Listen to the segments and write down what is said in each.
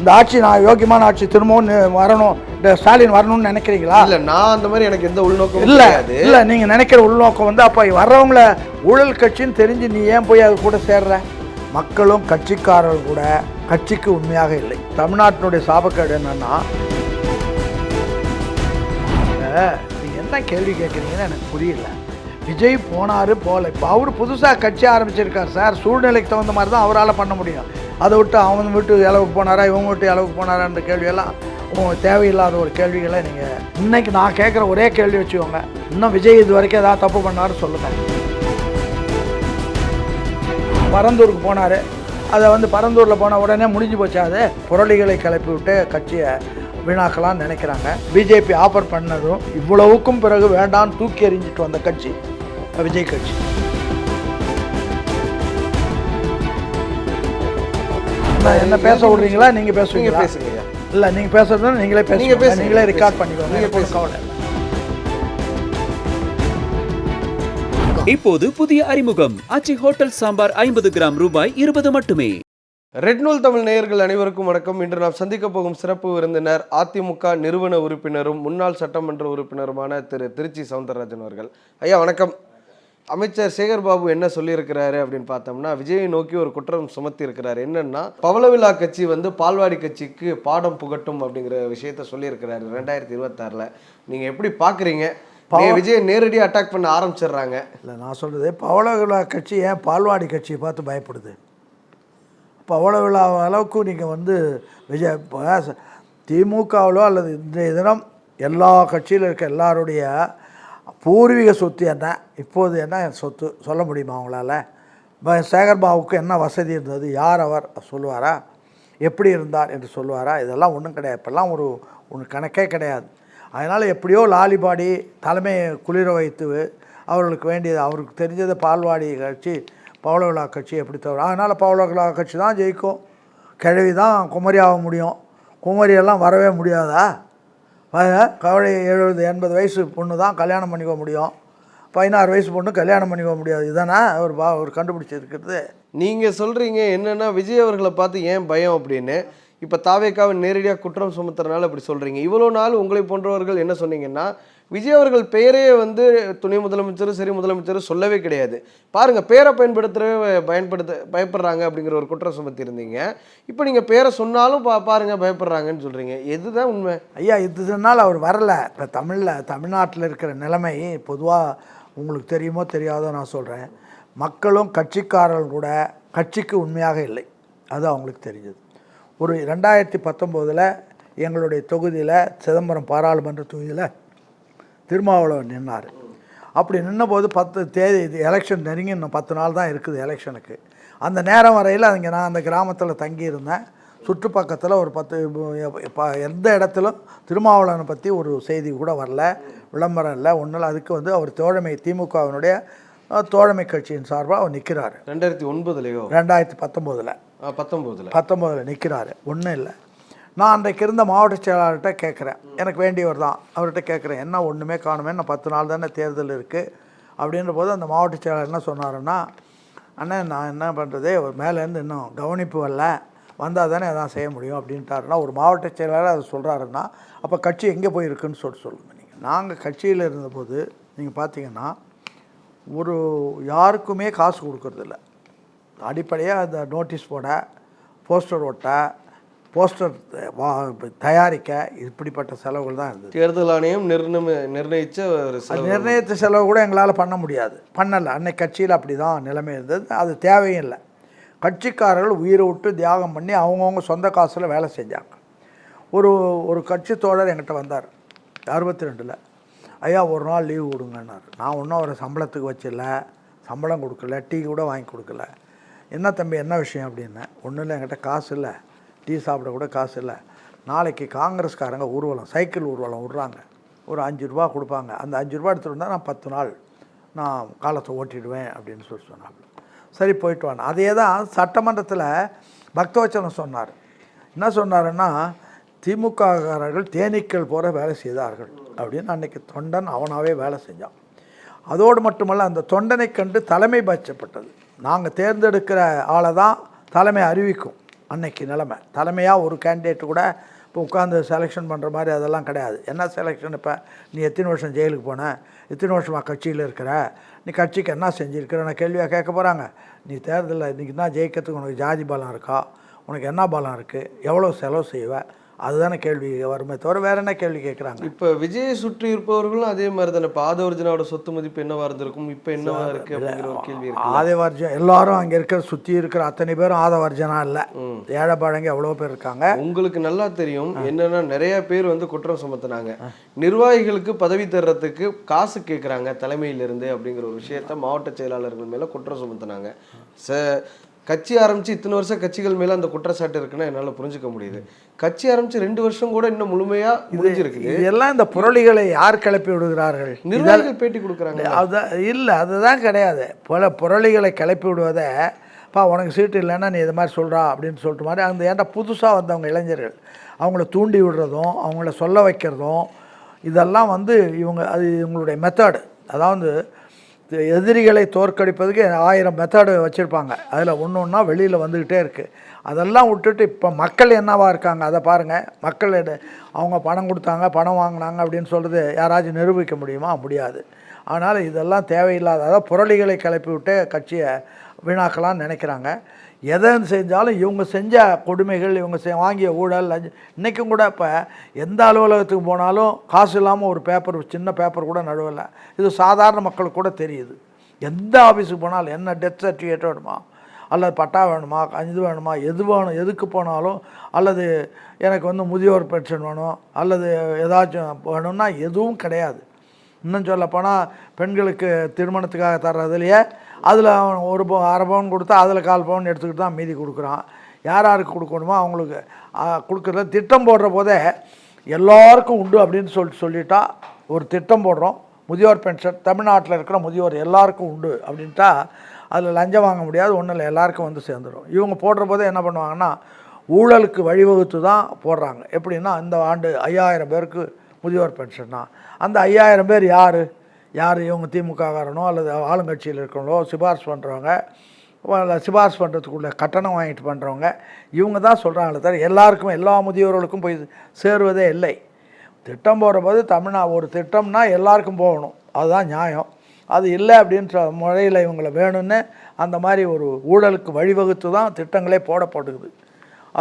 இந்த ஆட்சி நான் யோக்கியமான ஆட்சி திரும்பவும் வரணும், இந்த ஸ்டாலின் வரணும்னு நினைக்கிறீங்களா? இல்லை, நான் அந்த மாதிரி எனக்கு எந்த உள்நோக்கம் இல்லை இல்லை, நீங்கள் நினைக்கிற உள்நோக்கம் வந்து அப்போ வர்றவங்கள ஊழல் கட்சின்னு தெரிஞ்சு நீ ஏன் போய் அது கூட சேர்ற? மக்களும் கட்சிக்காரர்கள் கூட கட்சிக்கு உண்மையாக இல்லை. தமிழ்நாட்டினுடைய சாபக்கேடு என்னன்னா, நீங்கள் என்ன கேள்வி கேட்குறீங்கன்னு எனக்கு புரியல. விஜய் போனார் போகல, இப்போ அவர் புதுசாக கட்சி ஆரம்பிச்சிருக்கார் சார். சூழ்நிலைக்கு தகுந்த மாதிரி தான் அவரால் பண்ண முடியும். அதை விட்டு அவன் வீட்டு அளவுக்கு போனாரா, இவங்க வீட்டு அளவுக்கு போனாரான்ற கேள்வியெல்லாம் தேவையில்லாத ஒரு கேள்விகளை நீங்கள் இன்னைக்கு நான் கேட்குற ஒரே கேள்வி வச்சுக்கோங்க. இன்னும் விஜய் இது வரைக்கும் ஏதாவது தப்பு பண்ணாரு சொல்லுங்கள். பரந்தூருக்கு போனார், அதை வந்து பரந்தூரில் போன உடனே முடிஞ்சு போச்சு. அது புரளிகளை கிளப்பி விட்டு கட்சியை வீணாக்கலாம்னு நினைக்கிறாங்க. பிஜேபி ஆஃபர் பண்ணதும் இவ்வளவுக்கும் பிறகு வேண்டான்னு தூக்கி எறிஞ்சிட்டு வந்த கட்சி விஜய் கட்சி. என்ன பேச விடுறீங்களா? நீங்கள் பேசுவீங்க, பேசுங்க. இல்லை நீங்கள் பேசுறது நீங்களே பேசுங்க, நீங்களே ரெக்கார்ட் பண்ணிக்கோங்க. இப்போது புதிய அறிமுகம் ஆச்சி ஹோட்டல் சாம்பார் 50 கிராம் ரூபாய் 20 மட்டுமே. ரெட் நூல் தமிழ் நேயர்கள் அனைவருக்கும் வணக்கம். இன்று நாம் சந்திக்க போகும் சிறப்பு விருந்தினர் அதிமுக நிறுவன உறுப்பினரும் முன்னாள் சட்டமன்ற உறுப்பினருமான திரு திருச்சி சவுந்தரராஜன் அவர்கள். ஐயா வணக்கம். அமைச்சர் சேகர் பாபு என்ன சொல்லியிருக்கிறாரு அப்படின்னு பார்த்தோம்னா, விஜயை நோக்கி ஒரு குற்றம் சுமத்தி இருக்கிறாரு. என்னன்னா, பவளவிழா கட்சி வந்து பால்வாடி கட்சிக்கு பாடம் புகட்டும் அப்படிங்கிற விஷயத்த சொல்லியிருக்கிறாரு 2026. நீங்கள் எப்படி பார்க்குறீங்க? விஜய் நேரடியாக அட்டாக் பண்ண ஆரம்பிச்சிடுறாங்க. இல்லை, நான் சொல்கிறது பவளவிழா கட்சி ஏன் பால்வாடி கட்சியை பார்த்து பயப்படுது? பவளவிழா அளவுக்கு நீங்கள் வந்து விஜய் திமுகவிலோ அல்லது இந்த தினம் எல்லா கட்சியில் இருக்க எல்லாருடைய பூர்வீக சொத்து என்ன, இப்போது என்ன சொத்து சொல்ல முடியுமா அவங்களால? சேகர்பாபுக்கு என்ன வசதி இருந்தது, யார் அவர் சொல்லுவாரா? எப்படி இருந்தார் என்று சொல்லுவாரா? இதெல்லாம் ஒன்றும் கிடையாது. இப்போல்லாம் ஒன்று கணக்கே கிடையாது. அதனால் எப்படியோ லாலிபாடி தலைமையை குளிர வைத்து அவர்களுக்கு வேண்டியது, அவருக்கு தெரிஞ்சது பால்வாடி கட்சி பவளவிழா கட்சி எப்படி தவிர. அதனால் பவளவிழா கட்சி தான் ஜெயிக்கும். கிழவி தான் குமரி ஆக முடியும். குமரியெல்லாம் வரவே முடியாதா? கவலை 70-80 வயசு பொண்ணு தான் கல்யாணம் பண்ணிக்க முடியும். 16 வயசு பொண்ணு கல்யாணம் பண்ணிக்க முடியாது. இதுதானே ஒரு கண்டுபிடிச்சிருக்கிறது. நீங்கள் சொல்கிறீங்க என்னென்னா, விஜய் அவர்களை பார்த்து ஏன் பயம் அப்படின்னு. இப்போ தாவேக்காவை நேரடியாக குற்றம் சுமத்துறதுனால அப்படி சொல்கிறீங்க. இவ்வளோ நாள் உங்களை போன்றவர்கள் என்ன சொன்னீங்கன்னா, விஜய் அவர்கள் பெயரே வந்து துணை முதலமைச்சரும் சரி முதலமைச்சரும் சொல்லவே கிடையாது. பாருங்கள், பேரை பயப்படுறாங்க அப்படிங்கிற ஒரு குற்றம் சுமத்தி இருந்தீங்க. இப்போ நீங்கள் பேரை சொன்னாலும் பாருங்கள் பயப்படுறாங்கன்னு சொல்கிறீங்க. எதுதான் உண்மை? ஐயா, இதுனால அவர் வரலை. இப்போ தமிழ்நாட்டில் இருக்கிற நிலைமை பொதுவாக உங்களுக்கு தெரியுமோ தெரியாதோ நான் சொல்கிறேன். மக்களும் கட்சிக்காரர்கள் கூட கட்சிக்கு உண்மையாக இல்லை. அது அவங்களுக்கு தெரிஞ்சது. ஒரு 2019 எங்களுடைய தொகுதியில் சிதம்பரம் பாராளுமன்ற தொகுதியில் திருமாவளவன் நின்னார். அப்படி நின்னபோது 10 தேதி எலெக்ஷன் நெருங்கி இன்னும் 10 நாள் தான் இருக்குது எலெக்ஷனுக்கு. அந்த நேரம் வரையில் நான் அந்த கிராமத்தில் தங்கியிருந்தேன். சுற்றுப்பக்கத்தில் ஒரு 10 எந்த இடத்துலும் திருமாவளவனை பற்றி ஒரு செய்தி கூட வரல, விளம்பரம் இல்லை, ஒன்றும் இல்லை. அதுக்கு வந்து அவர் தோழமை திமுகவினுடைய தோழமை கட்சியின் சார்பாக அவர் நிற்கிறார். 2019 நிற்கிறார். ஒன்றும் இல்லை. நான் அன்றைக்கு இருந்த மாவட்ட செயலாளர்கிட்ட கேட்குறேன், எனக்கு வேண்டியவர் தான், அவர்கிட்ட கேட்குறேன், என்ன ஒன்றுமே காணுமே, நான் 10 நாள் தானே தேர்தல் இருக்குது அப்படின்ற போது அந்த மாவட்ட செயலாளர் என்ன சொன்னாருன்னா, அண்ணன் நான் என்ன பண்ணுறது, ஒரு மேலேருந்து இன்னும் கவனிப்பு வரல, வந்தால் தானே அதான் செய்ய முடியும் அப்படின்ட்டாருன்னா, ஒரு மாவட்ட செயலாளர் அதை சொல்கிறாருன்னா அப்போ கட்சி எங்கே போயிருக்குன்னு சொல்லுங்கள். நீங்கள் நாங்கள் கட்சியில் இருந்தபோது நீங்கள் பார்த்தீங்கன்னா யாருக்குமே காசு கொடுக்கறதில்ல. அடிப்படையாக அந்த நோட்டீஸ் போட, போஸ்டர் ஒட்ட, போஸ்டர் தயாரிக்க இப்படிப்பட்ட செலவுகள் தான் இருந்தது. தேர்தல் ஆணையம் நிர்ணயித்த செலவு கூட எங்களால் பண்ண முடியாது, பண்ணலை. அன்னைக்கு கட்சியில் அப்படி தான் நிலைமை இருந்தது. அது தேவையும் இல்லை. கட்சிக்காரர்கள் உயிரை விட்டு தியாகம் பண்ணி அவங்கவுங்க சொந்த காசில் வேலை செஞ்சாங்க. ஒரு கட்சி தோழர் என்கிட்ட வந்தார் 62. ஐயா ஒரு நாள் லீவு கொடுங்கன்னார். நான் ஒன்றும் அவரை சம்பளத்துக்கு வச்சிடல, சம்பளம் கொடுக்கல, டீ கூட வாங்கி கொடுக்கல. என்ன தம்பி என்ன விஷயம் அப்படின்னு. ஒன்றும் இல்லை, என்கிட்ட காசு இல்லை, டீ சாப்பிட கூட காசு இல்லை. நாளைக்கு காங்கிரஸ்காரங்க ஊர்வலம், சைக்கிள் ஊர்வலம் விட்றாங்க, ஒரு 5 ரூபா கொடுப்பாங்க. அந்த 5 ரூபா எடுத்துகிட்டு வந்தால் நான் 10 நாள் நான் காலத்தை ஓட்டிடுவேன் அப்படின்னு சொன்னாங்க. சரி போயிட்டு வாங்க. அதே தான் சட்டமன்றத்தில் பக்தவச்சனம் சொன்னார். என்ன சொன்னாருன்னா, திமுககாரர்கள் தேனீக்கள் போகிற வேலை செய்தார்கள் அப்படின்னு. அன்றைக்கி தொண்டன் அவனாகவே வேலை செஞ்சான். அதோடு மட்டுமல்ல, அந்த தொண்டனை கண்டு தலைமை பாய்ச்சப்பட்டது. நாங்கள் தேர்ந்தெடுக்கிற ஆளை தான் தலைமை அறிவிக்கும் அன்னைக்கு நிலைமை. தலைமையாக ஒரு கேண்டிடேட்டு கூட இப்போ உட்காந்து செலெக்ஷன் பண்ணுற மாதிரி அதெல்லாம் கிடையாது. என்ன செலெக்ஷன்? இப்போ நீ எத்தனை வருஷம் ஜெயிலுக்கு போன, எத்தனை வருஷமாக கட்சியில் இருக்கிற, நீ கட்சிக்கு என்ன செஞ்சுருக்கிறன்னு கேள்வியாக கேட்க போகிறாங்க. நீ தேர்தலில் இன்றைக்கி தான் ஜெயிக்கிறதுக்கு உனக்கு ஜாதி பலம் இருக்கா, உனக்கு என்ன பலம் இருக்குது, எவ்வளோ செலவு செய்வேன், அதுதானே கேள்வி வருமே தவிர வேறு என்ன கேள்வி கேட்குறாங்க. இப்போ விஜயை சுற்றி இருப்பவர்களும் அதே மாதிரி தானே. இப்போ ஆதவர்ஜனாவோட சொத்து மதிப்பு என்னவா இருந்திருக்கும், இப்போ என்னவா இருக்குது அப்படிங்கிற ஒரு கேள்வி இருக்கு. ஆதவர்ஜன் எல்லாரும் அங்கே இருக்கிற சுற்றி இருக்கிற அத்தனை பேரும் ஆதவர்ஜனா இல்லை, ஏழை பழங்க எவ்வளோ பேர் இருக்காங்க. உங்களுக்கு நல்லா தெரியும் என்னன்னா நிறைய பேர் வந்து குற்றம் சுமத்துனாங்க, நிர்வாகிகளுக்கு பதவி தர்றதுக்கு காசு கேட்குறாங்க தலைமையிலிருந்து அப்படிங்கிற ஒரு விஷயத்த மாவட்ட செயலாளர்கள் மேலே குற்றம் சுமத்துனாங்க. கட்சி ஆரம்பித்து இத்தனை வருஷம் கட்சிகள் மேலே அந்த குற்றச்சாட்டு இருக்குன்னா என்னால் புரிஞ்சுக்க முடியுது. கட்சி ஆரம்பித்து 2 வருஷம் கூட இன்னும் முழுமையாக முடிஞ்சிருக்கு. இதெல்லாம் இந்த புரளிகளை யார் கிளப்பி விடுகிறார்கள்? நிர்வாகிகள் பேட்டி கொடுக்குறாங்க. அதுதான் இல்லை, அதுதான் கிடையாது. புரளிகளை கிளப்பி விடுவதை உனக்கு சீட்டு இல்லைன்னா நீ இது மாதிரி சொல்கிறா அப்படின்னு சொல்லிட்டு மாதிரி அந்த ஏன்டா புதுசாக வந்தவங்க இளைஞர்கள் அவங்கள தூண்டி விடுறதும் அவங்கள சொல்ல வைக்கிறதும் இதெல்லாம் வந்து அது இவங்களுடைய மெத்தடு. அதாவது எதிரிகளை தோற்கடிப்பதுக்கு 1000 மெத்தடு வச்சுருப்பாங்க. அதில் ஒன்று ஒன்றா வெளியில் வந்துக்கிட்டே இருக்குது. அதெல்லாம் விட்டுட்டு இப்போ மக்கள் என்னவா இருக்காங்க அதை பாருங்கள். மக்கள் அவங்க பணம் கொடுத்தாங்க, பணம் வாங்கினாங்க அப்படின்னு சொல்கிறது யாராச்சும் நிரூபிக்க முடியுமா? முடியாது. ஆனால் இதெல்லாம் தேவையில்லாத, அதாவது புரளிகளை கிளப்பி விட்டு கட்சியை வீணாக்கலாம்னு நினைக்கிறாங்க. எதை செஞ்சாலும் இவங்க செஞ்ச கொடுமைகள், இவங்க வாங்கிய ஊழல், இன்றைக்கும் கூட இப்போ எந்த அலுவலகத்துக்கு போனாலும் காசு இல்லாமல் ஒரு பேப்பர், சின்ன பேப்பர் கூட நடுவில். இது சாதாரண மக்களுக்கு கூட தெரியுது. எந்த ஆஃபீஸுக்கு போனாலும் என்ன டெத் சர்டிஃபிகேட் வேணுமா, அல்லது பட்டா வேணுமா, இது வேணுமா, எது வேணும், எதுக்கு போனாலும், அல்லது எனக்கு வந்து முதியோர் பென்ஷன் வேணும், அல்லது ஏதாச்சும் வேணும்னா எதுவும் கிடையாது. இன்னும் சொல்லப்போனால் பெண்களுக்கு திருமணத்துக்காக தர்றதுலையே அதில் அவன் ஒரு அரை பவுன் கொடுத்தா அதில் 1/4 பவுன் எடுத்துக்கிட்டு தான் மீதி கொடுக்குறான். யார் யாருக்கு கொடுக்கணுமோ அவங்களுக்கு கொடுக்குறத திட்டம் போடுற போதே எல்லாருக்கும் உண்டு அப்படின்னு சொல்லிட்டா ஒரு திட்டம் போடுறோம். முதியோர் பென்ஷன் தமிழ்நாட்டில் இருக்கிற முதியோர் எல்லாருக்கும் உண்டு அப்படின்ட்டா அதில் லஞ்சம் வாங்க முடியாது, ஒன்றும் இல்லை, எல்லாருக்கும் வந்து சேர்ந்துடும். இவங்க போடுற போதே என்ன பண்ணுவாங்கன்னா ஊழலுக்கு வழிவகுத்து தான் போடுறாங்க. எப்படின்னா இந்த ஆண்டு 5000 பேருக்கு முதியோர் பென்ஷன் தான். அந்த 5000 பேர் யார் இவங்க திமுககாரனோ அல்லது ஆளுங்கட்சியில் இருக்கிறவங்களோ சிபாரிசு பண்ணுறவங்க, சிபாரிசு பண்ணுறதுக்குள்ள கட்டணம் வாங்கிட்டு பண்ணுறவங்க, இவங்க தான் சொல்கிறாங்களே தவிர எல்லாருக்கும் எல்லா முதியோர்களுக்கும் போய் சேருவதே இல்லை. திட்டம் போடும்போது ஒரு திட்டம்னா எல்லாருக்கும் போகணும், அதுதான் நியாயம். அது இல்லை அப்படின்ற முறையில் இவங்களை வேணும்னு அந்த மாதிரி ஒரு ஊழலுக்கு வழிவகுத்து தான் திட்டங்களே போடப்படுது.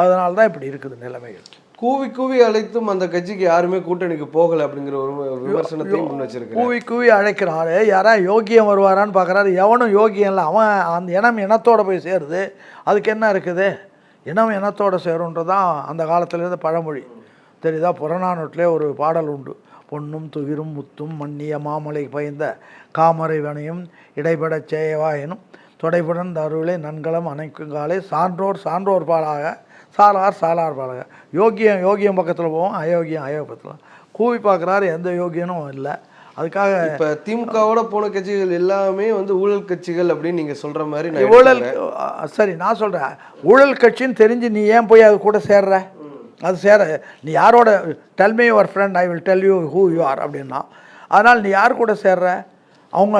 அதனால தான் இப்படி இருக்குது நிலைமைகள். கூவி கூவி அழைத்தும் அந்த கட்சிக்கு யாருமே கூட்டணிக்கு போகலை அப்படிங்கிற ஒரு விமர்சனத்தையும் முன் வச்சிருக்கேன். கூவி கூவி அழைக்கிறாரு, யாரா யோகியம் வருவாரான்னு பார்க்குறாரு. எவனும் யோகியம் இல்லை. அவன் அந்த இனத்தோடு போய் சேருது, அதுக்கு என்ன இருக்குது? இனத்தோடு சேருன்றதான் அந்த காலத்துலேருந்து பழமொழி தெரியுதா? புறநானூற்றிலே ஒரு பாடல் உண்டு. பொன்னும் துகிரும் முத்தும் மன்னிய மாமலை பயந்த காமரை வனையும் இடைபடச் செய்வாயினும் தொடைபுடன் அருளை நன்கலம் அணைக்குங்காலே சான்றோர் பாலாக சாலார் பாலாக. யோகியம் பக்கத்தில் போவோம், அயோக்கியம் பக்கத்தில். கூவி பார்க்குறாரு, எந்த யோகியனும் இல்லை. அதுக்காக இப்போ திமுகவோட போன கட்சிகள் எல்லாமே வந்து ஊழல் கட்சிகள் அப்படின்னு நீங்கள் சொல்கிற மாதிரி ஊழல். சரி, நான் சொல்கிறேன் ஊழல் கட்சின்னு தெரிஞ்சு நீ ஏன் போய் அது கூட சேர்ற? அது நீ யாரோட tell me your friend, I will tell you who you are அப்படின்னா, அதனால் நீ யார் கூட சேர்ற? அவங்க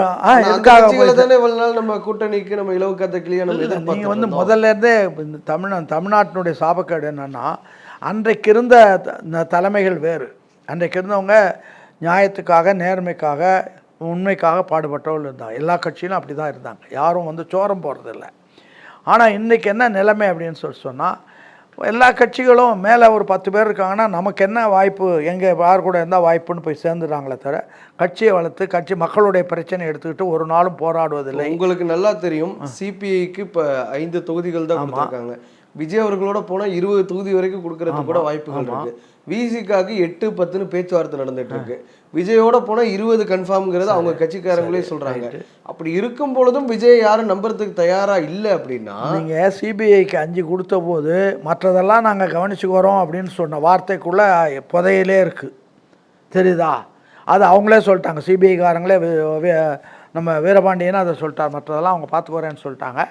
நம்ம கூட்டணிக்கு நம்ம இலவுக்காத்த கிளியா நம்ம நீங்கள் வந்து முதல்ல இருந்தே தமிழ்நாட்டினுடைய சாபக்கேடு என்னன்னா, அன்றைக்கு இருந்த தலைமைகள் வேறு. அன்றைக்கு இருந்தவங்க நியாயத்துக்காக, நேர்மைக்காக, உண்மைக்காக பாடுபட்டவர்கள் இருந்தாங்க. எல்லா கட்சியிலும் அப்படி தான் இருந்தாங்க. யாரும் வந்து சோரம் போடுறதில்லை. ஆனால் இன்றைக்கி என்ன நிலைமை அப்படின்னு சொன்னால், எல்லா கட்சிகளும் மேலே ஒரு 10 பேர் இருக்காங்கன்னா நமக்கு என்ன வாய்ப்பு, எங்கே யார் கூட இருந்தால் வாய்ப்புன்னு போய் சேர்ந்துடுறாங்களே தவிர கட்சியை வளர்த்து மக்களுடைய பிரச்சனை எடுத்துக்கிட்டு ஒரு நாளும் போராடுவதில்லை. உங்களுக்கு நல்லா தெரியும், சிபிஐக்கு இப்போ 5 தொகுதிகள் தான் கொடுத்துருக்காங்க. விஜய் அவர்களோட போனால் 20 தொகுதி வரைக்கும் கொடுக்கறதுக்கு கூட வாய்ப்புகள் இருக்கு. விசிகாக 8-10 பேச்சுவார்த்தை நடந்துட்டு இருக்கு. விஜயோட போனால் 20 கன்ஃபார்ம்ங்கிறது அவங்க கட்சிக்காரங்களே சொல்றாங்க. அப்படி இருக்கும் பொழுதும் விஜய் யாரும் நம்புறதுக்கு தயாரா இல்லை அப்படின்னா, நீங்கள் சிபிஐக்கு 5 கொடுத்த போது மற்றதெல்லாம் நாங்கள் கவனிச்சுக்கிறோம் அப்படின்னு சொன்ன வார்த்தைக்குள்ளே புதையிலே இருக்குது, தெரியுதா? அது அவங்களே சொல்லிட்டாங்க. சிபிஐக்காரங்களே நம்ம வீரபாண்டியன்னு அதை சொல்லிட்டார், மற்றதெல்லாம் அவங்க பார்த்துக்குறேன்னு சொல்லிட்டாங்க.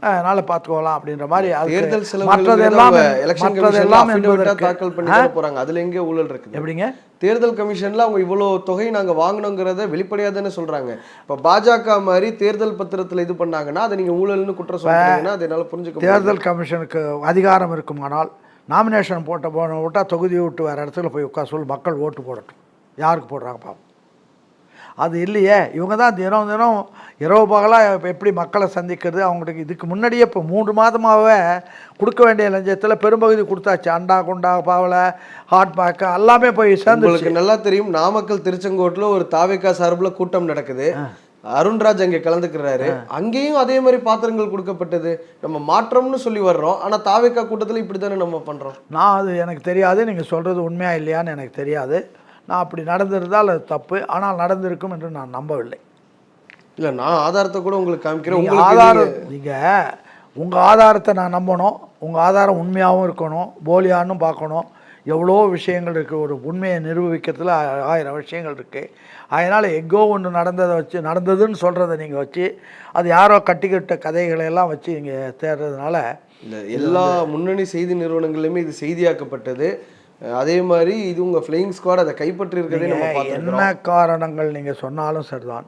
அதனால் பார்த்துக்கலாம் அப்படின்ற மாதிரி தேர்தல் செலவுகள் மற்றதெல்லாம் எலெக்ஷன் மற்றதெல்லாம் கமிஷன்ல என்பதற்கு தாக்கல் பண்ணி தானே போறாங்க. அதுல எங்கே ஊழல் இருக்குது? எப்படிங்க? தேர்தல் கமிஷன்ல அவங்க இவ்வளோ தொகை நாங்க வாங்கணுங்கிறத வெளிப்படையா தானே சொல்றாங்க. இப்ப பாஜக மாதிரி தேர்தல் பத்திரத்துல இது பண்ணாங்கன்னா அதை நீங்க ஊழல்னு குற்றம் சொல்றீங்கன்னா அதை என்னால புரிஞ்சுக்க முடியாது. தேர்தல் கமிஷனுக்கு அதிகாரம் இருக்குமானால் நாமினேஷன் போன விட்டால் தொகுதியை விட்டு வேறு இடத்துல போய் உட்கார சொல்லி மக்கள் ஓட்டு போடட்டும். யாருக்கு போடுறாங்க பாவம். அது இல்லையே, இவங்க தான் தினம் தினம் இரவு பகலாக எப்படி மக்களை சந்திக்கிறது. அவங்களுக்கு இதுக்கு முன்னாடியே இப்போ 3 மாதமாகவே கொடுக்க வேண்டிய லஞ்சத்தில் பெரும்பகுதி கொடுத்தாச்சு. அண்டா குண்டா பாவலை ஹாட் பேக்கு எல்லாமே போய் சேர்ந்து. உங்களுக்கு நல்லா தெரியும், நாமக்கல் திருச்செங்கோட்டில் ஒரு தாவேக்கா சார்பில் கூட்டம் நடக்குது. அருண்ராஜ் அங்கே கலந்துக்கிறாரு. அங்கேயும் அதே மாதிரி பாத்திரங்கள் கொடுக்கப்பட்டது. நம்ம மாற்றம்னு சொல்லி வர்றோம், ஆனால் தாவேக்கா கூட்டத்தில் இப்படி தானே நம்ம பண்ணுறோம். அது எனக்கு தெரியாது, நீங்கள் சொல்கிறது உண்மையா இல்லையான்னு எனக்கு தெரியாது. நான் அப்படி நடந்திருந்தால் அது தப்பு, ஆனால் நடந்திருக்கும் என்று நான் நம்பவில்லை. இல்லை, நான் ஆதாரத்தை கூட உங்களுக்கு காமிக்கிறேன். ஆதாரம் நீங்கள் உங்கள் ஆதாரத்தை நான் நம்பணும். உங்கள் ஆதாரம் உண்மையாகவும் இருக்கணும், போலியான்னு பார்க்கணும். எவ்வளோ விஷயங்கள் இருக்குது. ஒரு உண்மையை நிரூபிக்கிறதுல 1000 விஷயங்கள் இருக்குது. அதனால் எங்கோ ஒன்று நடந்ததுன்னு சொல்கிறத நீங்கள் வச்சு அது யாரோ கட்டிக்கிட்ட கதைகளையெல்லாம் வச்சு இங்கே தேடுறதுனால இல்லை, எல்லா முன்னணி செய்தி நிறுவனங்கள்லையுமே இது செய்தியாக்கப்பட்டது. அதே மாதிரி இது உங்கள் ஃப்ளையிங் ஸ்குவாட் அதை கைப்பற்றி இருக்கிறதே நம்ம பார்த்துருக்கோம். என்ன காரணங்கள் நீங்கள் சொன்னாலும் சரிதான்.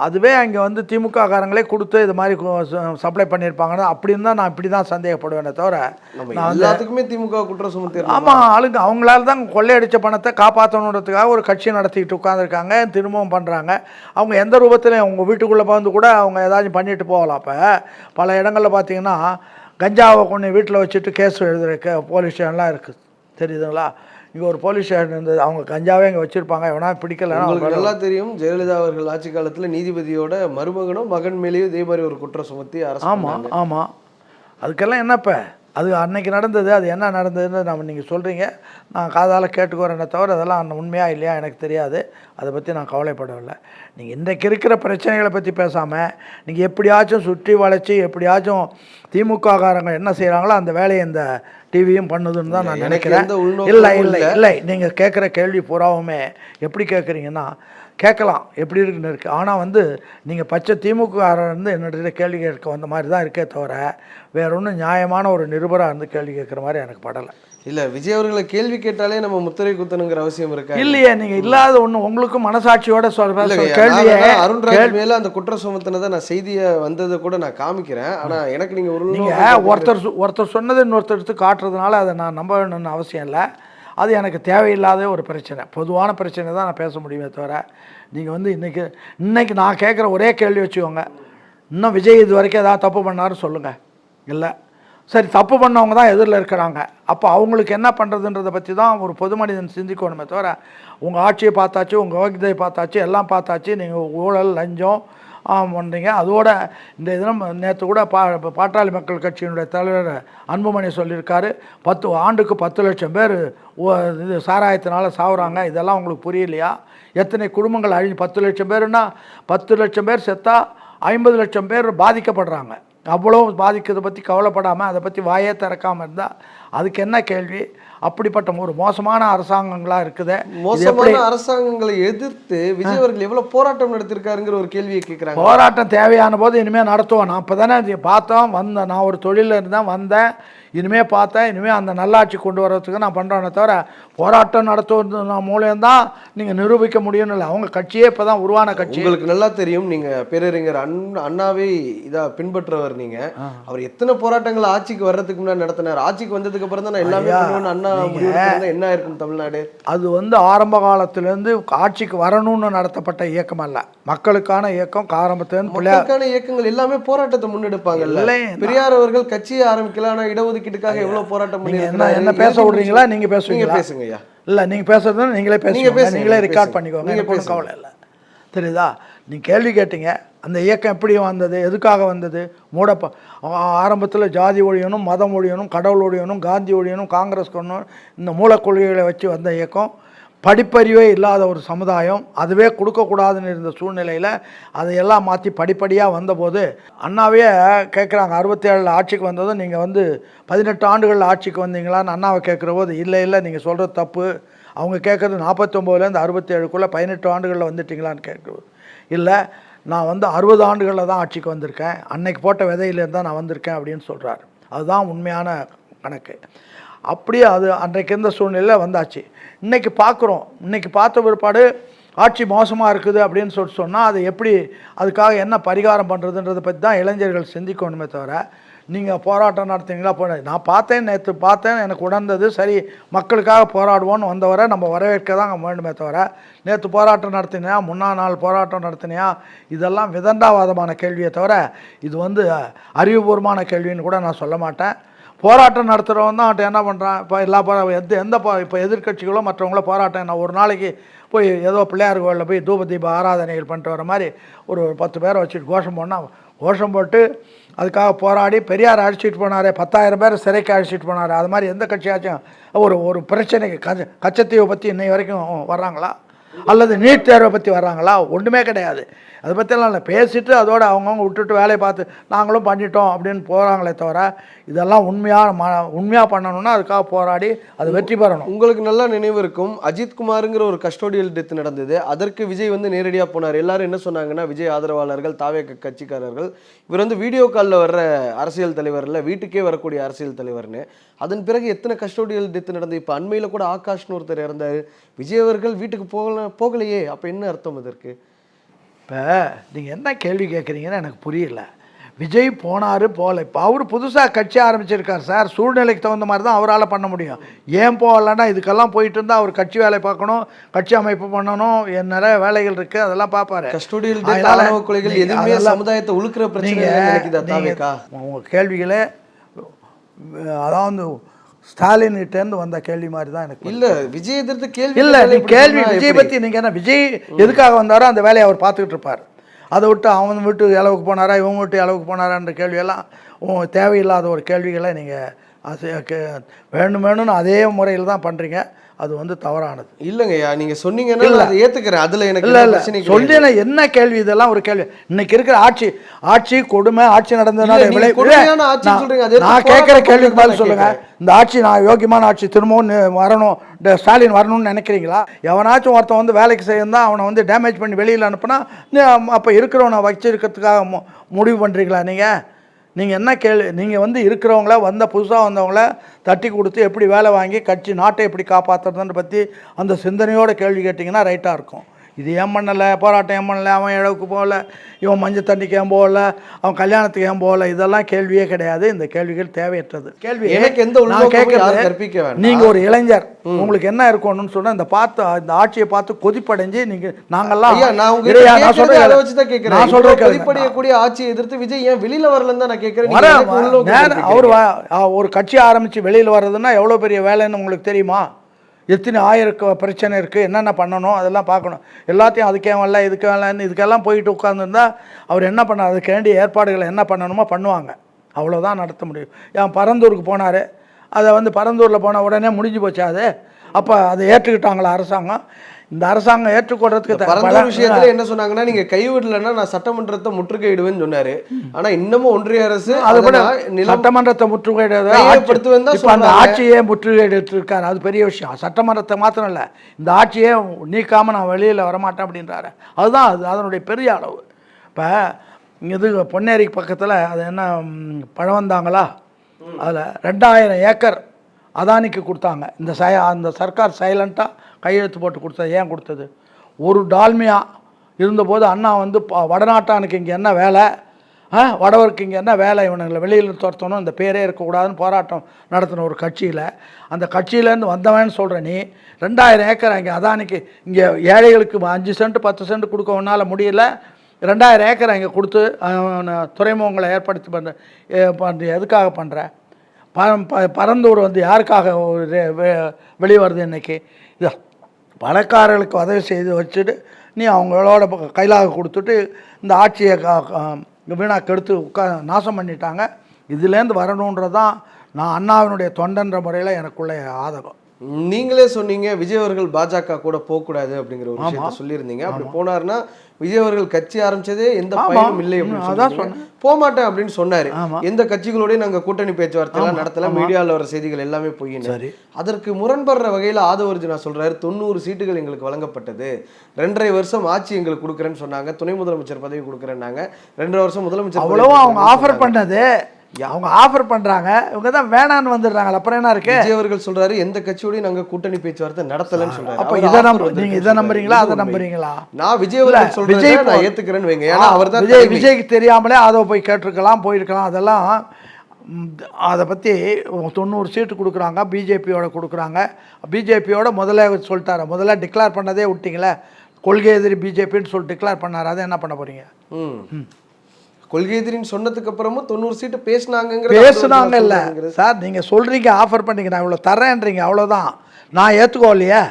அதுவே அங்கே வந்து திமுக காரங்களே கொடுத்து இது மாதிரி சப்ளை பண்ணியிருப்பாங்கன்னா அப்படின்னு தான் நான் இப்படி தான் சந்தேகப்படுவேனே தவிர நான் எல்லாத்துக்குமே திமுக குற்றம் சுமத்தி. ஆமாம், ஆளுங்க அவங்களால தான் கொள்ளையடித்த பணத்தை காப்பாற்றணுன்றதுக்காக ஒரு கட்சி நடத்திக்கிட்டு உட்காந்துருக்காங்க, திரும்பவும் பண்ணுறாங்க. அவங்க எந்த ரூபத்திலையும் அவங்க வீட்டுக்குள்ளே வந்து கூட அவங்க ஏதாச்சும் பண்ணிட்டு போகலாம். இப்போ பல இடங்களில் பார்த்தீங்கன்னா கஞ்சாவை கொண்டு வீட்டில் வச்சுட்டு கேஸ் எழுதுற போலீஸ் ஸ்டேஷன்லாம் இருக்குது, தெரியுதுங்களா? இங்கே ஒரு போலீஸ் ஸ்டேஷன் இருந்தது, அவங்க கஞ்சாவே இங்கே வச்சுருப்பாங்க. எவனா பிடிக்கலன்னா உங்களுக்கு நல்லா தெரியும், ஜெயலலிதா அவர்கள் ஆட்சி காலத்தில் நீதிபதியோட மருமகனும் மகன் மேலேயும் இதே மாதிரி ஒரு குற்றம் சுமத்தி அரசு. ஆமாம் ஆமாம், அதுக்கெல்லாம் என்னப்போ அது அன்னைக்கு நடந்தது. அது என்ன நடந்ததுன்னு நீங்கள் சொல்கிறீங்க, நான் காதால் கேட்டுக்கிறேன்னே தவிர அதெல்லாம் உண்மையாக இல்லையா எனக்கு தெரியாது. அதை பற்றி நான் கவலைப்படவில்லை. நீங்கள் இன்றைக்கு இருக்கிற பிரச்சனைகளை பற்றி பேசாமல் நீங்கள் எப்படியாச்சும் சுற்றி வளைச்சி எப்படியாச்சும் திமுக காரங்க என்ன செய்கிறாங்களோ அந்த வேலையை இந்த டிவியும் பண்ணுதுன்னு தான் நான் நினைக்கிறேன். இல்லை இல்லை இல்லை, நீங்கள் கேட்குற கேள்வி பூராவுமே எப்படி கேட்குறீங்கன்னா கேட்கலாம், எப்படி இருக்குன்னு இருக்குது. ஆனால் வந்து நீங்கள் பச்சை திமுககாரர் இருந்து என்னிட்ட கேள்வி கேட்க வந்த மாதிரி தான் இருக்கே தவிர வேற ஒன்றும் நியாயமான ஒரு நிருபராக இருந்து கேள்வி கேட்குற மாதிரி எனக்கு படலை. இல்லை, விஜய் அவர்களை கேள்வி கேட்டாலே நம்ம முத்திரை குத்தணுங்கிற அவசியம் இருக்கா? இல்லையே, நீங்கள் இல்லாத ஒன்று உங்களுக்கும் மனசாட்சியோட சொல்கிற கேள்வியே. அருண்ராஜ் மேலே அந்த குற்றம் சுமத்தினதை நான் செய்தியை வந்ததை கூட நான் காமிக்கிறேன். ஆனால் எனக்கு நீங்கள் ஒருத்தர் சொன்னது இன்னொருத்தர் எடுத்து காட்டுறதுனால அதை நான் நம்ப வேணும்னு அவசியம் இல்லை. அது எனக்கு தேவையில்லாத ஒரு பிரச்சனை, பொதுவான பிரச்சனை தான் நான் பேச முடியுமே தவிர நீங்கள் வந்து இன்றைக்கி நான் கேட்குற ஒரே கேள்வி வச்சுக்கோங்க, இன்னும் விஜய் இது வரைக்கும் ஏதாவது தப்பு பண்ணாருன்னு சொல்லுங்கள். இல்லை, சரி, தப்பு பண்ணவங்க தான் எதிரில் இருக்கிறாங்க. அப்போ அவங்களுக்கு என்ன பண்ணுறதுன்றதை பற்றி தான் ஒரு பொது மனிதன் சிந்திக்கணுமே தவிர உங்கள் ஆட்சியை பார்த்தாச்சு, உங்கள் யோகியதை பார்த்தாச்சு, எல்லாம் பார்த்தாச்சு, நீங்கள் ஊழல் லஞ்சம் பண்ணுறீங்க. அதோட இந்த தினம் நேற்று கூட பாட்டாளி மக்கள் கட்சியினுடைய தலைவர் அன்புமணி சொல்லியிருக்காரு, ஆண்டுக்கு 10 லட்சம் பேர் இது சாராயத்தினால சாவுறாங்க. இதெல்லாம் உங்களுக்கு புரியலையா? எத்தனை குடும்பங்கள் 10 லட்சம் பேருன்னா 10 லட்சம் பேர் செத்தா 50 லட்சம் பேர் பாதிக்கப்படுறாங்க. அவ்வளோ பாதிக்கிறதை பற்றி கவலைப்படாமல் அதை பற்றி வாயே திறக்காமல் இருந்தால் அதுக்கு என்ன கேள்வி? அப்படிப்பட்ட ஒரு மோசமான அரசாங்கங்களாக இருக்குது. மோசமான அரசாங்கங்களை எதிர்த்து விஜய் அவர்கள் எவ்வளோ போராட்டம் நடத்திருக்காருங்கிற ஒரு கேள்வியை கேட்குறாங்க. போராட்டம் தேவையான போது இனிமேல் நடத்துவோம். நான் இப்போ தானே பார்த்தோம், நான் ஒரு தொழிலில் இருந்தேன், வந்தேன், இனிமேல் பார்த்தேன். இனிமேல் அந்த நல்லாட்சி கொண்டு வர்றதுக்கு நான் பண்ணுறேன்னே தவிர போராட்டம் நடத்துவது மூலியம்தான் நீங்கள் நிரூபிக்க முடியும்னு இல்லை. அவங்க கட்சியே இப்போ தான் உருவான கட்சி. உங்களுக்கு நல்லா தெரியும், நீங்கள் பேரறிஞர் அண்ணாவே இதாக பின்பற்றவர். நீங்கள் அவர் எத்தனை போராட்டங்கள் ஆட்சிக்கு வர்றதுக்கு முன்னாடி நடத்தினார். ஆட்சிக்கு வந்ததுக்கு அப்புறம் தான் எல்லாமே அண்ணா என்ன இருக்கும் தமிழ்நாடு. அது வந்து ஆரம்ப காலத்திலேருந்து ஆட்சிக்கு வரணும்னு நடத்தப்பட்ட இயக்கம் அல்ல, மக்களுக்கான இயக்கம். மக்களுக்கான இயக்கங்கள் எல்லாமே போராட்டத்தை முன்னெடுப்பாங்க. பெரியார் அவர்கள் கட்சியை ஆரம்பிக்கல, ஆனால் இடஒதுக்கீட்டுக்காக எவ்வளவு போராட்டம் பண்ணி என்ன பேச விடுறீங்களா? நீங்க பேசுங்க. இல்ல, நீங்க பேசுறது நீங்களே பேசுங்க, நீங்களே ரெக்கார்ட் பண்ணிக்கோங்க, நீங்க கவலை இல்லை. தெரியுதா? நீங்க கேள்வி கேட்டீங்க, அந்த இயக்கம் எப்படி வந்தது, எதுக்காக வந்தது? ஆரம்பத்தில் ஜாதி ஒழியணும், மதம் ஒழியணும், கடவுள் ஒழியணும், காந்தி ஒழியணும், காங்கிரஸ் கொள்ளணும், இந்த மூலக்கொள்கைகளை வச்சு வந்த இயக்கம். படிப்பறிவே இல்லாத ஒரு சமுதாயம், அதுவே கொடுக்கக்கூடாதுன்னு இருந்த சூழ்நிலையில் அதையெல்லாம் மாற்றி படிப்படியாக வந்தபோது அண்ணாவே கேட்குறாங்க, 67 ஆட்சிக்கு வந்ததும் நீங்கள் வந்து 18 ஆண்டுகள் ஆட்சிக்கு வந்தீங்களான்னு அண்ணாவை கேட்குற போது இல்லை நீங்கள் சொல்கிறது தப்பு. அவங்க கேட்குறது 49லேருந்து 67க்குள்ளே 18 ஆண்டுகளில் வந்துட்டிங்களான்னு கேட்குறது. இல்லை, நான் வந்து 60 ஆண்டுகளில் தான் ஆட்சிக்கு வந்திருக்கேன், அன்னைக்கு போட்ட விதையிலேருந்து தான் நான் வந்திருக்கேன் அப்படின்னு சொல்கிறார். அதுதான் உண்மையான கணக்கு. அப்படியே அது அன்றைக்கு இருந்த சூழ்நிலையில் வந்தாச்சு. இன்றைக்கி பார்க்குறோம், இன்றைக்கி பார்த்த பிற்பாடு ஆட்சி மோசமாக இருக்குது அப்படின்னு சொன்னால் அது எப்படி, அதுக்காக என்ன பரிகாரம் பண்ணுறதுன்றதை பற்றி தான் இளைஞர்கள் சிந்திக்கணுமே தவிர, நீங்கள் போராட்டம் நடத்துனீங்களா நான் பார்த்தேன், நேற்று பார்த்தேன், எனக்கு உணர்ந்தது சரி, மக்களுக்காக போராடுவோன்னு வந்தவரை நம்ம வரவேற்க தான் வேண்டுமே தவிர, நேற்று போராட்டம் நடத்தினியா, முன்னா நாள் போராட்டம் நடத்தினியா, இதெல்லாம் விதண்டாவாதமான கேள்வியை தவிர இது வந்து அறிவுபூர்வமான கேள்வின்னு கூட நான் சொல்ல மாட்டேன். போராட்டம் நடத்துகிறவன் தான் என்ன பண்ணுறான், இப்போ எல்லா இப்போ எதிர்க்கட்சிகளோ மற்றவங்களோ போராட்டம் என்ன, ஒரு நாளைக்கு போய் ஏதோ பிள்ளையார் கோயிலில் போய் தூப தீப ஆராதனைகள் பண்ணிட்டு வர மாதிரி ஒரு 10 பேரை வச்சுட்டு கோஷம் போட்டு அதுக்காக போராடி பெரியார் அழைச்சிட்டு போனார், 10,000 பேர் சிறைக்கு அழைச்சிட்டு போனார். அது மாதிரி எந்த கட்சியாச்சும் ஒரு பிரச்சனைக்கு கச்சத்தீவை பற்றி இன்னை வரைக்கும் வர்றாங்களா, அல்லது நீட் தேர்வை பற்றி வர்றாங்களா? ஒன்றுமே கிடையாது. அதை பற்றியெல்லாம் இல்லை, பேசிவிட்டு அதோடு அவங்கவுங்க விட்டுட்டு வேலையை பார்த்து நாங்களும் பண்ணிட்டோம் அப்படின்னு போகிறாங்களே தவிர, இதெல்லாம் உண்மையாக பண்ணணும்னா அதுக்காக போராடி அது வெற்றி பெறணும். உங்களுக்கு நல்லா நினைவு இருக்கும், அஜித்குமாருங்கிற ஒரு கஸ்டோடியல் டெத் நடந்தது. அதற்கு விஜய் வந்து நேரடியாக போனார். எல்லாரும் என்ன சொன்னாங்கன்னா, விஜய் ஆதரவாளர்கள், தாவேக கட்சிக்காரர்கள், இவர் வந்து வீடியோ காலில் வர்ற அரசியல் தலைவர் இல்லை, வீட்டுக்கே வரக்கூடிய அரசியல் தலைவர்னு. அதன் பிறகு எத்தனை கஸ்டோடியல் டெத் நடந்தது. இப்போ அண்மையில் கூட ஆகாஷ்னு ஒருத்தர் இறந்தார். விஜய் அவர்கள் வீட்டுக்கு போகலையே, அப்போ என்ன அர்த்தம் இதற்கு? இப்போ நீங்கள் என்ன கேள்வி கேட்குறீங்கன்னு எனக்கு புரியல. விஜய் போனார் போகல, இப்போ அவர் புதுசாக கட்சி ஆரம்பிச்சிருக்கார் சார், சூழ்நிலைக்கு தகுந்த மாதிரி தான் அவரால் பண்ண முடியும். ஏன் போகலன்னா, இதுக்கெல்லாம் போயிட்டு இருந்தால் அவர் கட்சி வேலை பார்க்கணும், கட்சி அமைப்பு பண்ணணும், நிறைய வேலைகள் இருக்குது, அதெல்லாம் பார்ப்பாரு. கஸ்டோடியல் கொலைகள் எதுவுமே சமுதாயத்தை உழுக்கிற பிரச்சனை. உங்கள் கேள்விகளே அதாவது ஸ்டாலின்கிட்டேருந்து வந்த கேள்வி மாதிரி தான் எனக்கு. இல்லை விஜய் எதிர்த்து கேள்வி இல்லை, நீ கேள்வி விஜய் பற்றி நீங்கள் என்ன, விஜய் எதுக்காக வந்தாரோ அந்த வேலையை அவர் பார்த்துக்கிட்டு இருப்பார். அதை விட்டு அவன் வீட்டு அளவுக்கு போனாரா, இவங்க வீட்டு அளவுக்கு போனாரான்ற கேள்வியெல்லாம் தேவையில்லாத ஒரு கேள்விகளை நீங்கள் வேணும்னு அதே முறையில் தான் பண்ணுறீங்க. அது வந்து தவறானது. இல்லைங்கய்யா, நீங்கள் சொன்னீங்கன்னா அதை ஏற்றுக்கிறேன். அதில் எனக்கு இல்லை சொல்லினா என்ன கேள்வி, இதெல்லாம் ஒரு கேள்வி. இன்னைக்கு இருக்கிற ஆட்சி கொடுமை, ஆட்சி நடந்ததுனால நான் கேட்குற கேள்விக்கு பதில் சொல்லுங்கள். இந்த ஆட்சி நான் யோக்கியமான ஆட்சி திரும்பவும் வரணும், ஸ்டாலின் வரணும்னு நினைக்கிறீங்களா? எவனாச்சும் ஒருத்தன் வந்து வேலைக்கு செய்யணும் அவனை வந்து டேமேஜ் பண்ணி வெளியில் அனுப்புனா அப்போ இருக்கிறவனை வச்சிருக்கிறதுக்காக முடிவு பண்ணுறீங்களா நீங்கள் என்ன நீங்கள் வந்து இருக்கிறவங்கள புதுசாக வந்தவங்கள தட்டி கொடுத்து எப்படி வேலை வாங்கி கட்சி நாட்டை எப்படி காப்பாற்றுறதுன்னு பற்றி அந்த சிந்தனையோட கேள்வி கேட்டிங்கன்னா ரைட்டாக இருக்கும். இது ஏன் பண்ணலை, போராட்டம் ஏன் பண்ணலை, அவன் இழவுக்கு போகல, இவன் மஞ்சள் தண்ணிக்கு ஏன் போகல, அவன் கல்யாணத்துக்கு ஏன் போகல, இதெல்லாம் கேள்வியே கிடையாது. இந்த கேள்விகள் தேவையற்றது. கேள்வி எனக்கு எந்த நீங்கள் ஒரு இளைஞர், உங்களுக்கு என்ன இருக்கணும்னு சொன்னால் இந்த ஆட்சியை பார்த்து கொதிப்படைஞ்சு நாங்கள்லாம் ஆட்சியை எதிர்த்து விஜய் ஏன் வெளியில் வரலன்னு தான் நான் கேட்குறேன். அவர் ஒரு கட்சி ஆரம்பித்து வெளியில் வர்றதுன்னா எவ்வளோ பெரிய வேலைன்னு உங்களுக்கு தெரியுமா? எத்தனை ஆயிரம் பிரச்சனை இருக்குது, என்னென்ன பண்ணணும் அதெல்லாம் பார்க்கணும். எல்லாத்தையும் அதுக்கே வரல இதுக்கு வரலன்னு இதுக்கெல்லாம் போயிட்டு உட்காந்துருந்தா அவர் என்ன பண்ணார், அதுக்கு வேண்டிய ஏற்பாடுகளை என்ன பண்ணணுமோ பண்ணுவாங்க, அவ்வளோதான் நடத்த முடியும். ஏன் பரந்தூருக்கு போனார், அதை வந்து பரந்தூரில் போன உடனே முடிஞ்சு போச்சு. அது அப்போ அதை ஏற்றுக்கிட்டாங்களா அரசாங்கம்? இந்த அரசாங்கம் ஏற்றுக்கொள்றதுக்கு விஷயத்துல என்ன சொன்னாங்கன்னா, நீங்க கைவிடலைன்னா நான் சட்டமன்றத்தை முற்றுகையிடுவேன்னு சொன்னாரு. ஆனா இன்னமும் ஒன்றிய அரசு சட்டமன்றத்தை முற்றுகையிடுவது அந்த ஆட்சியே முற்றுகையிட்டு இருக்காரு. அது பெரிய விஷயம். சட்டமன்றத்தை மாத்திரம் இல்லை, இந்த ஆட்சியே நீக்காம நான் வெளியில் வரமாட்டேன் அப்படின்றாரு. அதுதான் அதனுடைய பெரிய அளவு. இப்போ இது பொன்னேரி பக்கத்தில் அது என்ன பழவந்தாங்களா, அதில் 2000 ஏக்கர் அதானிக்கு கொடுத்தாங்க. அந்த சர்க்கார் சைலண்ட்டாக கையெழுத்து போட்டு கொடுத்தது. ஏன் கொடுத்தது? ஒரு டால்மியா இருந்தபோது அண்ணா வந்து வடநாட்டானுக்கு இங்கே என்ன வேலை, வடவருக்கு இங்கே என்ன வேலை, இவனுங்களை வெளியில் துரத்தணும், இந்த பேரே இருக்கக்கூடாதுன்னு போராட்டம் நடத்தின ஒரு கட்சியில், அந்த கட்சியிலேருந்து வந்தவன்னு சொல்கிற நீ 2000 ஏக்கர் இங்கே அதானிக்கு, இங்கே ஏழைகளுக்கு 5 சென்ட் 10 சென்ட் கொடுக்க ஒன்றால் முடியல, 2000 ஏக்கர் இங்கே கொடுத்து துறைமுகங்களை ஏற்படுத்தி பண்ணுற எதுக்காக பண்ணுற? பரந்தூர் வந்து யாருக்காக வெளிவருது இன்றைக்கி? இது பணக்காரர்களுக்கு உதவி செய்து வச்சுட்டு நீ அவங்களோட கையிலாக கொடுத்துட்டு இந்த ஆட்சியை வீணாக கெடுத்து நாசம் பண்ணிட்டாங்க. இதுலேருந்து வரணுன்றது தான் நான் அண்ணாவினுடைய தொண்டன்ற முறையில் எனக்குள்ள ஆதகம். நீங்களே சொன்னீங்க விஜய் அவர்கள் பாஜக கூட போகக்கூடாது அப்படிங்கிற ஒரு விஷயத்த சொல்லியிருந்தீங்க. அப்படி போனாருன்னா விஜய் அவர்கள் கட்சி ஆரம்பிச்சதே எந்த பயனும் இல்லை அப்படின்னு போக மாட்டேன் அப்படின்னு சொன்னாரு. எந்த கட்சிகளோடய நாங்க கூட்டணி பேச்சுவார்த்தை எல்லாம் நடத்தல, மீடியாவில் வர செய்திகள் எல்லாமே பொய்யின்னு. அதற்கு முரண்படுற வகையில ஆதவர்ஜுனா சொல்றாரு 90 சீட்டுகள் எங்களுக்கு வழங்கப்பட்டது, 2.5 வருஷம் ஆட்சி எங்களுக்கு கொடுக்குறேன்னு சொன்னாங்க, துணை முதலமைச்சர் பதவி கொடுக்குறேன்னாங்க, 2 வருஷம் முதலமைச்சர் அவ்வளவா அவங்க ஆஃபர் பண்ணது. அவங்க ஆஃபர் பண்றாங்க, இவங்க தான் வேணான்னு வந்துடுறாங்க. அப்புறம் என்ன இருக்கு? விஜய் அவர்கள் சொல்றாரு எந்த கட்சியோடய நாங்க கூட்டணி பேச்சுவார்த்தை நடத்தலன்னு சொல்றாரு. அப்ப நீங்க இதை நம்புறீங்களா அதை நம்புறீங்களா? நான் விஜய் அவர்கள் சொல்றேன் நான் ஏத்துக்கிறேன்னு வைங்க. ஏன்னா அவர் தான் விஜய்க்கு தெரியாமலே அதை போய் கேட்டிருக்கலாம், போயிருக்கலாம். அதெல்லாம் அதை பற்றி 90 சீட்டு கொடுக்குறாங்க, பிஜேபியோட கொடுக்குறாங்க. பிஜேபியோட முதல்ல சொல்லிட்டாரு, முதல்ல டிக்ளேர் பண்ணதே விட்டிங்களே, கொள்கை எதிரி பிஜேபின்னு சொல்லி டிக்ளேர் பண்ணார். அதை என்ன பண்ண போறீங்க? கொள்கை எதிரின்னு சொன்னதுக்கு அப்புறமும் 90 சீட்டு பேசினாங்க இல்ல சார். நீங்க சொல்றீங்க ஆஃபர் பண்ணீங்க, நான் இவ்வளோ தர்றேன்றீங்க, அவ்வளோதான். நான் ஏற்றுக்கோலையே,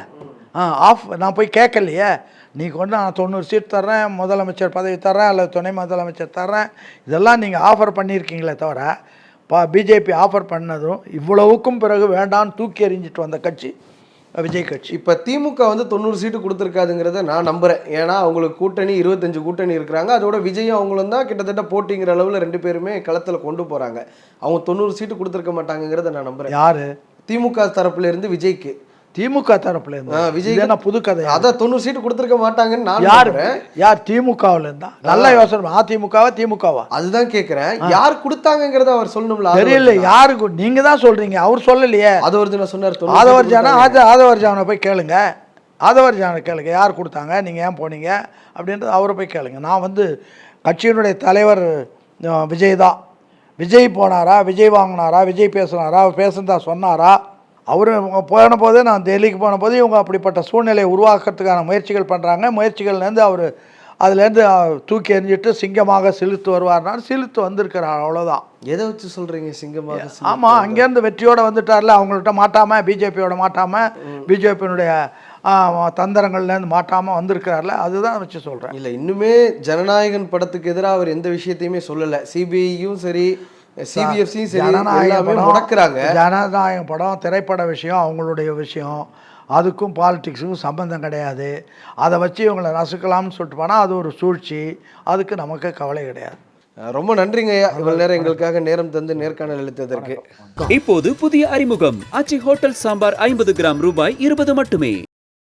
நான் போய் கேட்கலையே. நீ கொண்டு நான் 90 சீட் தர்றேன், முதலமைச்சர் பதவி தர்றேன், அல்லது துணை முதலமைச்சர் தர்றேன், இதெல்லாம் நீங்கள் ஆஃபர் பண்ணியிருக்கீங்களே தவிர பிஜேபி ஆஃபர் பண்ணதும் இவ்வளவுக்கும் பிறகு வேண்டான்னு தூக்கி எறிஞ்சிட்டு வந்த கட்சி விஜய் கட்சி. இப்போ திமுக வந்து 90 சீட்டு கொடுத்துருக்காதுங்கிறத நான் நம்புறேன். ஏன்னா அவங்களுக்கு கூட்டணி 25 கூட்டணி இருக்கிறாங்க. அதோட விஜயும் அவங்களும் தான் கிட்டத்தட்ட போட்டிங்கிற அளவில் 2 பேருமே களத்தில் கொண்டு போகிறாங்க. அவங்க 90 சீட்டு கொடுத்துருக்க மாட்டாங்கிறத நான் நம்புறேன். யாரு? திமுக தரப்புல இருந்து விஜய்க்கு. திமுக தரப்புல இருந்து விஜய் புது கதை. அதான் 90 சீட்டு கொடுத்துருக்க மாட்டாங்கன்னு நான் யார் திமுகவுல இருந்தா? நல்ல யோசனை. அதிமுகவா திமுகவா? அதுதான் கேட்கிறேன். யார் கொடுத்தாங்கிறத அவர் சொல்லணும்ல. தெரியல யாருக்கு, நீங்க தான் சொல்றீங்க, அவர் சொல்லலையே. ஆதவர்ஜுனா சொன்னார். ஆதவர்ஜுனா போய் கேளுங்க, ஆதவர்ஜுனா கேளுங்க யார் கொடுத்தாங்க, நீங்க ஏன் போனீங்க அப்படின்றது அவரை போய் கேளுங்க. நான் வந்து கட்சியினுடைய தலைவர் விஜய் தான். விஜய் போனாரா, விஜய் வாங்கினாரா, விஜய் பேசினாரா, அவர் பேசுனதா சொன்னாரா? அவர் போன போது, நான் டெல்லிக்கு போன போது இவங்க அப்படிப்பட்ட சூழ்நிலையை உருவாக்குறதுக்கான முயற்சிகள் பண்ணுறாங்க. முயற்சிகள்லேருந்து அவர் அதுலேருந்து தூக்கி எறிஞ்சிட்டு சிங்கமாக சிலுத்து வருவார்னாலும் சிலுத்து வந்திருக்கிறார், அவ்வளோதான். எதை வச்சு சொல்கிறீங்க சிங்கமாக? ஆமாம், அங்கேருந்து வெற்றியோடு வந்துட்டார்ல. அவங்கள்ட்ட மாட்டாமல், பிஜேபியோட மாட்டாமல், பிஜேபியினுடைய தந்திரங்கள்லேருந்து மாட்டாமல் வந்திருக்கிறார்ல, அதுதான் வச்சு சொல்கிறேன். இல்லை, இன்னுமே ஜனநாயகன் படத்துக்கு எதிராக அவர் எந்த விஷயத்தையுமே சொல்லலை. சிபிஐயும் சரி, சிபிஎஃப்சியும் சரி, எல்லாமே முடக்குறாங்க. ஜனநாயகம் படம் திரைப்பட விஷயம், அவங்களுடைய விஷயம், அதுக்கும் பாலிடிக்ஸுக்கும் சம்பந்தம் கிடையாது. அதை வச்சு இவங்களை நசுக்கலாம்னு சொல்லிட்டு போனால் அது ஒரு சூழ்ச்சி. அதுக்கு நமக்கு கவலை கிடையாது. ரொம்ப நன்றிங்க ஐயா, இவ்வளவு நேரம் எங்களுக்காக நேரம் தந்து நேர்காணல் அளித்ததற்கு. இப்போது புதிய அறிமுகம் ஆச்சி ஹோட்டல் சாம்பார் 50 கிராம் ரூபாய் 20 மட்டுமே.